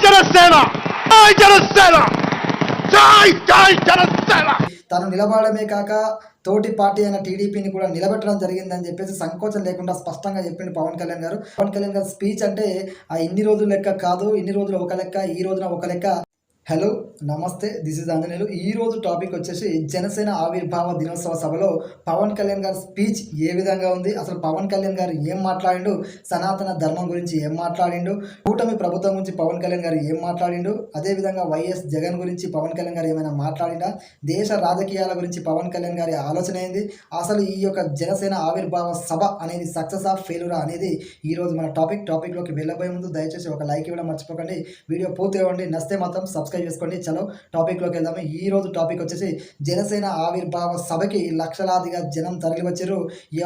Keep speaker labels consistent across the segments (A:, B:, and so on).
A: జనసేన జై జనసేన జై జై జనసేన.
B: తను నిలబడమే కాక తోటి పార్టీ అయిన టీడీపీని కూడా నిలబెట్టడం జరిగిందని చెప్పేసి సంకోచం లేకుండా స్పష్టంగా చెప్పిండు పవన్ కళ్యాణ్ గారు. పవన్ కళ్యాణ్ గారు స్పీచ్ అంటే ఆ ఇన్ని రోజులు లెక్క కాదు, ఇన్ని రోజులు ఒక లెక్క, ఈ రోజున ఒక లెక్క. హలో నమస్తే, దిస్ ఇస్ ఆంజనేయులు. ఈ రోజు టాపిక్ వచ్చేసి జనసేన ఆవిర్భావ దినోత్సవ సభలో పవన్ కళ్యాణ్ గారి స్పీచ్ ఏ విధంగా ఉంది, అసలు పవన్ కళ్యాణ్ గారు ఏం మాట్లాడిండు, సనాతన ధర్మం గురించి ఏం మాట్లాడిండు, కూటమి ప్రభుత్వం గురించి పవన్ కళ్యాణ్ గారు ఏం మాట్లాడిండు, అదేవిధంగా వైఎస్ జగన్ గురించి పవన్ కళ్యాణ్ గారు ఏమైనా మాట్లాడిండా, దేశ రాజకీయాల గురించి పవన్ కళ్యాణ్ గారి ఆలోచన ఏంది, అసలు ఈ యొక్క జనసేన ఆవిర్భావ సభ అనేది సక్సెస్ ఆఫ్ ఫెయిల్యూరా అనేది ఈ రోజు మన టాపిక్లోకి వెళ్ళబోయే ముందు దయచేసి ఒక లైక్ ఇవ్వడం మర్చిపోకండి. వీడియో పూర్తి ఇవ్వండి, నచ్చితే మాత్రం సబ్స్క్రైబ్ చేసుకోండి. చలో టాపిక్లోకి వెళ్దాము. ఈ రోజు టాపిక్ వచ్చేసి జనసేన ఆవిర్భావ సభకి లక్షలాదిగా జనం తరలి వచ్చారు.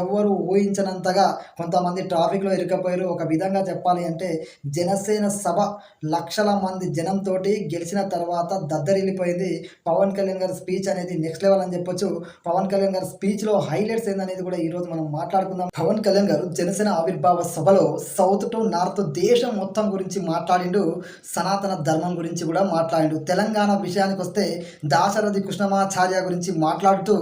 B: ఎవరు ఊహించనంతగా కొంతమంది ట్రాఫిక్లో ఇరుకపోయారు. ఒక విధంగా చెప్పాలి అంటే జనసేన సభ లక్షల మంది జనంతో గెలిచిన తర్వాత దద్దరిల్లిపోయింది. పవన్ కళ్యాణ్ గారి స్పీచ్ అనేది నెక్స్ట్ లెవెల్ అని చెప్పొచ్చు. పవన్ కళ్యాణ్ గారి స్పీచ్లో హైలైట్స్ ఏందనేది కూడా ఈ రోజు మనం మాట్లాడుకుందాం. పవన్ కళ్యాణ్ గారు జనసేన ఆవిర్భావ సభలో సౌత్ టు నార్త్ దేశం మొత్తం గురించి మాట్లాడిండు, సనాతన ధర్మం గురించి కూడా మాట్లాడిండు. తెలంగాణ విషయానికి వస్తే దాశరథి కృష్ణమాచార్య గురించి మాట్లాడుతూ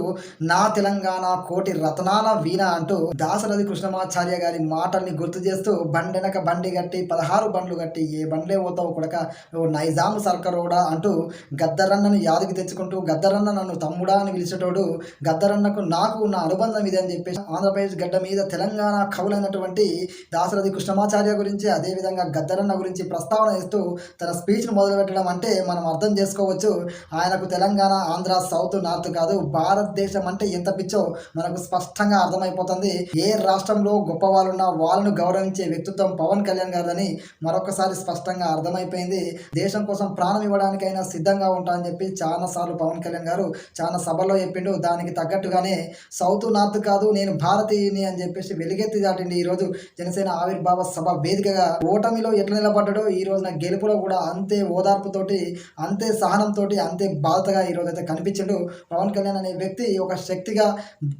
B: నా తెలంగాణ కోటి రతనాల వీణ అంటూ దాశరథి కృష్ణమాచార్య గారి మాటల్ని గుర్తు చేస్తూ బండెనక బండి గట్టి 16 బండ్లు గట్టి ఏ బండ్లే పోతావు కొడక నైజాం సర్కరోడా అంటూ గద్దరన్నను యాదికి తెచ్చుకుంటూ గద్దరన్న నన్ను తమ్ముడా అని పిలిచేటోడు, గద్దరన్నకు నాకు నా అనుబంధం ఇది అని చెప్పేసి ఆంధ్రప్రదేశ్ గడ్డ మీద తెలంగాణ కవులైనటువంటి దాశరథి కృష్ణమాచార్య గురించి అదేవిధంగా గద్దరన్న గురించి ప్రస్తావన ఇస్తూ తన స్పీచ్ను మొదలుపెట్టడం అంటే మనం అర్థం చేసుకోవచ్చు ఆయనకు తెలంగాణ ఆంధ్ర సౌత్ నార్త్ కాదు, భారతదేశం అంటే ఎంత పిచ్చో మనకు స్పష్టంగా అర్థమైపోతుంది. ఏ రాష్ట్రంలో గొప్ప వాళ్ళున్నా వాళ్ళను గౌరవించే వ్యక్తిత్వం పవన్ కళ్యాణ్ గారిని మరొకసారి స్పష్టంగా అర్థమైపోయింది. దేశం కోసం ప్రాణం ఇవ్వడానికైనా సిద్ధంగా ఉంటా అని చెప్పి చాలా సార్లు పవన్ కళ్యాణ్ గారు చాలా సభలో చెప్పిండు. దానికి తగ్గట్టుగానే సౌత్ నార్త్ కాదు నేను భారతీయుని అని చెప్పేసి వెలుగెత్తి దాటిండి. ఈ రోజు జనసేన ఆవిర్భావ సభ వేదికగా ఓటమిలో ఎట్లా నిలబడ్డాడో ఈ రోజున గెలుపులో కూడా అంతే ఓదార్పుతోటి, అంతే సహనంతో, అంతే బాధగా ఈరోజు అయితే కనిపించిండు. పవన్ కళ్యాణ్ అనే వ్యక్తి ఒక శక్తిగా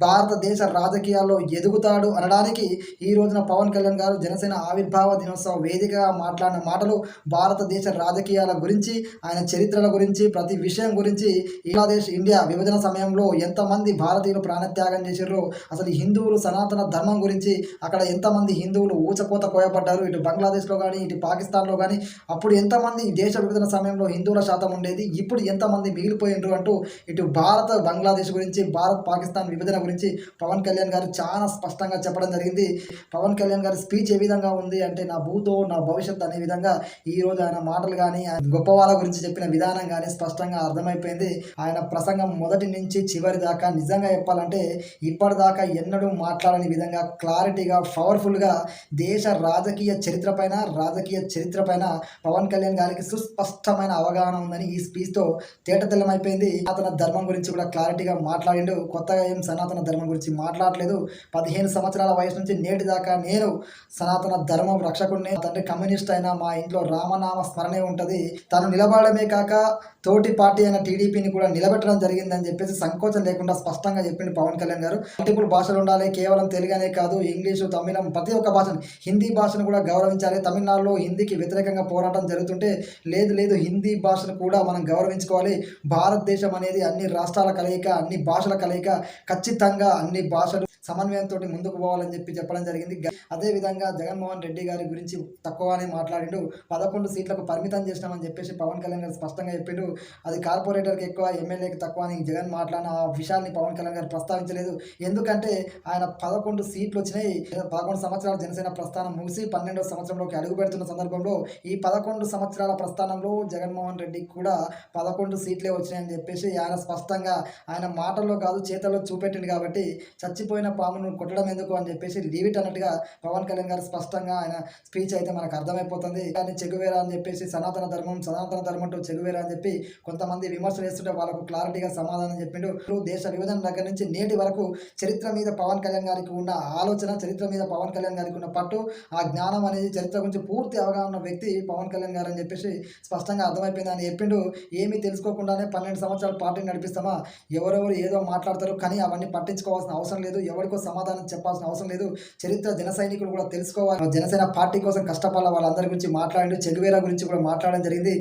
B: భారతదేశ రాజకీయాల్లో ఎదుగుతాడు అనడానికి ఈ రోజున పవన్ కళ్యాణ్ గారు జనసేన ఆవిర్భావ దినోత్సవ వేదికగా మాట్లాడిన మాటలు భారతదేశ రాజకీయాల గురించి, ఆయన చరిత్రల గురించి, ప్రతి విషయం గురించి, బంగ్లాదేశ్ ఇండియా విభజన సమయంలో ఎంతమంది భారతీయులు ప్రాణత్యాగం చేశారో, అసలు హిందువులు సనాతన ధర్మం గురించి, అక్కడ ఎంతమంది హిందువులు ఊచకోత కోయబడ్డారు, ఇటు బంగ్లాదేశ్లో కానీ ఇటు పాకిస్తాన్లో కానీ అప్పుడు ఎంతమంది దేశ విభజన సమయంలో హిందువుల శాతం ఉండేది, ఇప్పుడు ఎంతమంది మిగిలిపోయిండ్రు అంటూ ఇటు భారత్ బంగ్లాదేశ్ గురించి, భారత్ పాకిస్తాన్ విభజన గురించి పవన్ కళ్యాణ్ గారు చాలా స్పష్టంగా చెప్పడం జరిగింది. పవన్ కళ్యాణ్ గారి స్పీచ్ ఏ విధంగా ఉంది అంటే నా భూతో నా భవిష్యత్ అనే విధంగా ఈ రోజు ఆయన మాటలు కానీ గొప్ప వాళ్ళ గురించి చెప్పిన విధానం కానీ స్పష్టంగా అర్థమైపోయింది. ఆయన ప్రసంగం మొదటి నుంచి చివరి దాకా నిజంగా చెప్పాలంటే ఇప్పటిదాకా ఎన్నడూ మాట్లాడని విధంగా క్లారిటీగా పవర్ఫుల్గా దేశ రాజకీయ చరిత్ర పైన పవన్ కళ్యాణ్ గారికి సుస్పష్టమైన అవగాహన ఉందని ఈ స్పీచ్తో తేటతెల్లమైపోయింది. సనాతన ధర్మం గురించి కూడా క్లారిటీగా మాట్లాడిండు. కొత్తగా ఏం సనాతన ధర్మం గురించి మాట్లాడలేదు. 15 సంవత్సరాల వయసు నుంచి నేటి దాకా నేను సనాతన ధర్మం రక్షకుడిని, తండ్రి కమ్యూనిస్ట్ అయినా మా ఇంట్లో రామనామ స్మరణే ఉంటుంది. తను నిలబడమే కాక తోటి పార్టీ అయిన టీడీపీని కూడా నిలబెట్టడం జరిగిందని చెప్పేసి సంకోచం లేకుండా స్పష్టంగా చెప్పిండు పవన్ కళ్యాణ్ గారు. మల్టిపుల్ భాషలు ఉండాలి, కేవలం తెలుగునే కాదు ఇంగ్లీషు, తమిళం, ప్రతి ఒక్క భాషను, హిందీ భాషను కూడా గౌరవించాలి. తమిళనాడులో హిందీకి వ్యతిరేకంగా పోరాటం జరుగుతుంటే లేదు హిందీ భాషను కూడా మనం గౌరవించుకోవాలి. భారతదేశం అనేది అన్ని రాష్ట్రాల కలయిక, అన్ని భాషల కలయిక, ఖచ్చితంగా అన్ని భాషలు సమన్వయంతో ముందుకు పోవాలని చెప్పడం జరిగింది. అదేవిధంగా జగన్మోహన్ రెడ్డి గారి గురించి తక్కువనే మాట్లాడిండు. 11 సీట్లకు పరిమితం చేసినామని చెప్పేసి పవన్ కళ్యాణ్ గారు స్పష్టంగా చెప్పిండు. అది కార్పొరేటర్కి ఎక్కువ, ఎమ్మెల్యేకి తక్కువ అని జగన్ మాట్లాడిన ఆ విషయాన్ని పవన్ కళ్యాణ్ గారు ప్రస్తావించలేదు. ఎందుకంటే ఆయన 11 సీట్లు వచ్చినాయి. 11 సంవత్సరాల జనసేన ప్రస్థానం ముగిసి 12వ సంవత్సరంలోకి అడుగు పెడుతున్న సందర్భంలో ఈ 11 సంవత్సరాల ప్రస్థానంలో జగన్మోహన్ రెడ్డికి కూడా 11 సీట్లే వచ్చినాయని చెప్పేసి ఆయన స్పష్టంగా ఆయన మాటల్లో కాదు చేతల్లో చూపెట్టింది. కాబట్టి చచ్చిపోయిన పామును కొట్టడం ఎందుకు అని చెప్పేసి లీవిట్ అన్నట్టుగా పవన్ కళ్యాణ్ గారు స్పష్టంగా ఆయన స్పీచ్ అయితే మనకు అర్థమైపోతుంది. కానీ చెగువేరా అని చెప్పేసి సనాతన ధర్మం టు చెగువేరా అని చెప్పి కొంతమంది విమర్శలు చేస్తుంటే వాళ్ళకు క్లారిటీగా సమాధానం చెప్పిండు. దేశ విభజన దగ్గర నుంచి నేటి వరకు చరిత్ర మీద పవన్ కళ్యాణ్ గారికి ఉన్న ఆలోచన, చరిత్ర మీద పవన్ కళ్యాణ్ గారికి ఉన్న పట్టు, ఆ జ్ఞానం అనేది చరిత్ర గురించి పూర్తి అవగాహన ఉన్న వ్యక్తి పవన్ కళ్యాణ్ గారు అని చెప్పేసి స్పష్టంగా అర్థమైపోయింది అని చెప్పిండు. ఏమీ తెలుసుకోకుండానే 12 సంవత్సరాలు పార్టీని నడిపిస్తామా, ఎవరెవరు ఏదో మాట్లాడతారు కానీ అవన్నీ పట్టించుకోవాల్సిన అవసరం లేదు. ఎవరికో సమాధానం చెప్పాల్సిన అవసరం లేదు. చరిత్ర జన సైనికులు కూడా తెలుసుకోవాలి. జనసేన పార్టీ కోసం కష్టపడాల వాళ్ళందరి గురించి మాట్లాడి చెగువేరా గురించి కూడా మాట్లాడడం జరిగింది.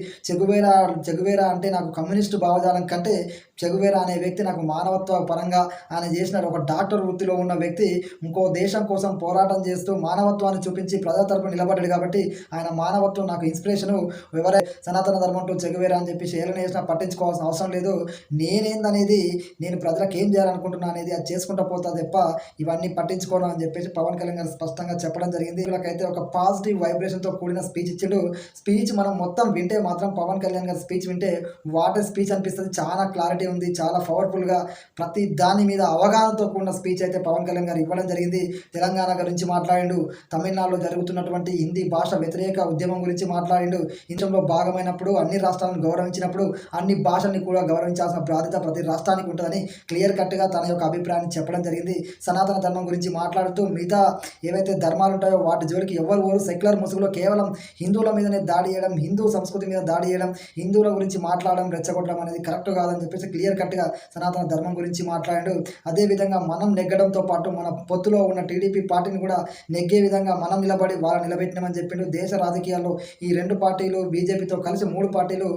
B: చెగువేరా అంటే నాకు కమ్యూనిస్టు భావజాలం కంటే చెగువేరా అనే వ్యక్తి నాకు మానవత్వ పరంగా ఆయన చేసిన ఒక డాక్టర్ వృత్తిలో ఉన్న వ్యక్తి ఇంకో దేశం కోసం పోరాటం చేస్తూ మానవత్వాన్ని చూపించి ప్రజల తరపున నిలబడ్డాడు కాబట్టి ఆయన మానవత్వం నాకు ఇన్స్పిరేషను. ఎవరే సనాతన ధర్మంతో చెగువేరా అని చెప్పి ఏలన చేసినా పట్టించుకోవాల్సిన అవసరం లేదు. నేనేందనేది నేను ప్రజలకు ఏం చేయాలనుకుంటున్నా అనేది అది చేసుకుంటూ పోతా తప్ప ఇవన్నీ పట్టించుకోను అని చెప్పేసి పవన్ కళ్యాణ్ గారు స్పష్టంగా చెప్పడం జరిగింది. వీళ్ళకైతే ఒక పాజిటివ్ వైబ్రేషన్తో కూడిన స్పీచ్ ఇచ్చాడు. స్పీచ్ మనం మొత్తం వింటే మాత్రం పవన్ కళ్యాణ్ గారి స్పీచ్ వింటే వాటర్ స్పీచ్ అనిపిస్తుంది. చాలా క్లారిటీ ఉంది, చాలా పవర్ఫుల్గా ప్రతి దాని మీద అవగాహనతో కూడిన స్పీచ్ అయితే పవన్ కళ్యాణ్ గారు ఇవ్వడం జరిగింది. తెలంగాణ గురించి మాట్లాడిండు, తమిళనాడులో జరుగుతున్నటువంటి హిందీ భాష వ్యతిరేక ఉద్యమం గురించి మాట్లాడిండు. ఇందులో భాగమైనప్పుడు అన్ని రాష్ట్రాలను గౌరవించినప్పుడు అన్ని భాషల్ని కూడా గౌరవించాల్సిన బాధ్యత ప్రతి రాష్ట్రానికి ఉంటుందని క్లియర్ కట్గా తన యొక్క అభిప్రాయాన్ని చెప్పడం జరిగింది. సనాతన ధర్మం గురించి మాట్లాడుతూ మిగతా ఏవైతే ధర్మాలు ఉంటాయో వాటి జోలికి ఎవరు సెక్యులర్ ముసుగులో కేవలం హిందువుల మీదనే దాడి చేయడం, హిందూ సంస్కృతి మీద దాడి చేయడం, హిందువుల గురించి మాట్లాడడం, రెచ్చగొట్టడం అనేది కరెక్ట్ కాదని చెప్పేసి క్లియర్ కట్గా సనాతన ధర్మం గురించి మాట్లాడాడు. అదేవిధంగా మనం నెగ్గడంతో పాటు మన పొత్తులో ఉన్న టీడీపీ పార్టీని కూడా నెగ్గే విధంగా మనం నిలబడి వాళ్ళు నిలబెట్టినామని చెప్పిండు. దేశ రాజకీయాల్లో ఈ రెండు పార్టీలు బీజేపీతో కలిసి 3 పార్టీలు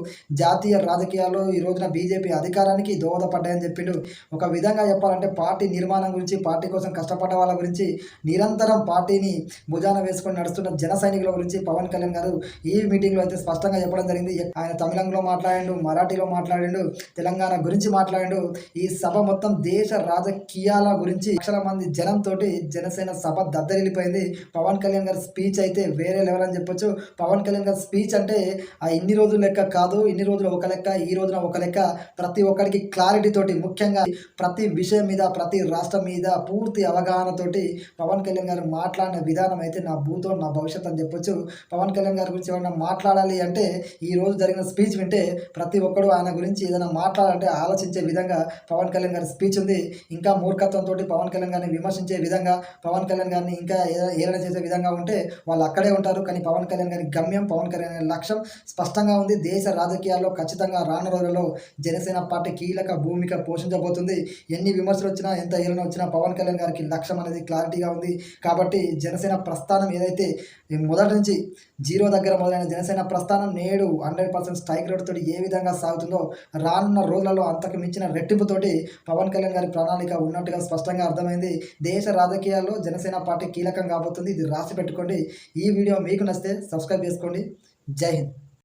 B: జాతీయ రాజకీయాల్లో ఈ రోజున బీజేపీ అధికారానికి దోహదపడ్డాయని చెప్పిండు. ఒక విధంగా చెప్పాలంటే పార్టీ నిర్మాణం గురించి, పార్టీ కోసం కష్టపడ్డ వాళ్ళ గురించి, నిరంతరం పార్టీని భుజాన వేసుకొని నడుస్తున్న జన సైనికుల గురించి పవన్ కళ్యాణ్ గారు ఈ మీటింగ్లో అయితే స్పష్టంగా చెప్పడం జరిగింది. ఆయన తమిళంలో మాట్లాడిండు, మరాఠీలో మాట్లాడిండు, తెలంగాణ గురించి మాట్లాడిండు. ఈ సభ మొత్తం దేశ రాజకీయాల గురించి లక్షల మంది జనంతో జనసేన సభ దద్దరిల్లిపోయింది. పవన్ కళ్యాణ్ గారి స్పీచ్ అయితే వేరే లెవెల్ అని చెప్పొచ్చు. పవన్ కళ్యాణ్ గారి స్పీచ్ అంటే ఆ ఇన్ని రోజులు లెక్క కాదు, ఇన్ని రోజులు ఒక లెక్క, ఈ రోజున ఒక లెక్క, ప్రతి ఒక్కరికి క్లారిటీ తోటి, ముఖ్యంగా ప్రతి విషయం మీద, ప్రతి రాష్ట్రం మీద పూర్తి అవగాహనతోటి పవన్ కళ్యాణ్ గారు మాట్లాడిన విధానం అయితే నా భూతో నా భవిష్యత్ అని చెప్పొచ్చు. పవన్ కళ్యాణ్ గారి గురించి ఏమైనా మాట్లాడాలి అంటే ఈ రోజు జరిగిన స్పీచ్ వింటే ప్రతి ఒక్కరు ఆయన గురించి ఏదైనా మాట్లాడాలంటే ఆలోచించే విధంగా పవన్ కళ్యాణ్ గారి స్పీచ్ ఉంది. ఇంకా మూర్ఖత్వంతో పవన్ కళ్యాణ్ గారిని విమర్శించే విధంగా, పవన్ కళ్యాణ్ గారిని ఇంకా ఏదైనా చేసే విధంగా ఉంటే వాళ్ళు అక్కడే ఉంటారు. కానీ పవన్ కళ్యాణ్ గారి గమ్యం, పవన్ కళ్యాణ్ గారి లక్ష్యం స్పష్టంగా ఉంది. దేశ రాజకీయాల్లో ఖచ్చితంగా రాను రోజుల్లో జనసేన పార్టీ కీలక భూమిక పోషించబోతుంది. ఎన్ని విమర్శలు వచ్చినా, ఎంత ఏలన వచ్చినా పవన్ కళ్యాణ్ గారికి లక్ష్యం అనేది క్లారిటీగా ఉంది. కాబట్టి జనసేన ప్రస్థానం ఏదైతే మొదటి నుంచి జీరో దగ్గర మొదలైన జనసేన ప్రస్థానం నేడు 100% స్ట్రైక్ రేట్ తోటి ఏ విధంగా సాగుతుందో రానున్న రోజులలో అంతకు మించిన రెట్టింపుతోటి పవన్ కళ్యాణ్ గారి ప్రణాళిక ఉన్నట్టుగా స్పష్టంగా అర్థమైంది. దేశ రాజకీయాల్లో జనసేన పార్టీ కీలకం కాబోతుంది. ఇది రాసి పెట్టుకోండి. ఈ వీడియో మీకు నచ్చితే సబ్స్క్రైబ్ చేసుకోండి. జై హింద్.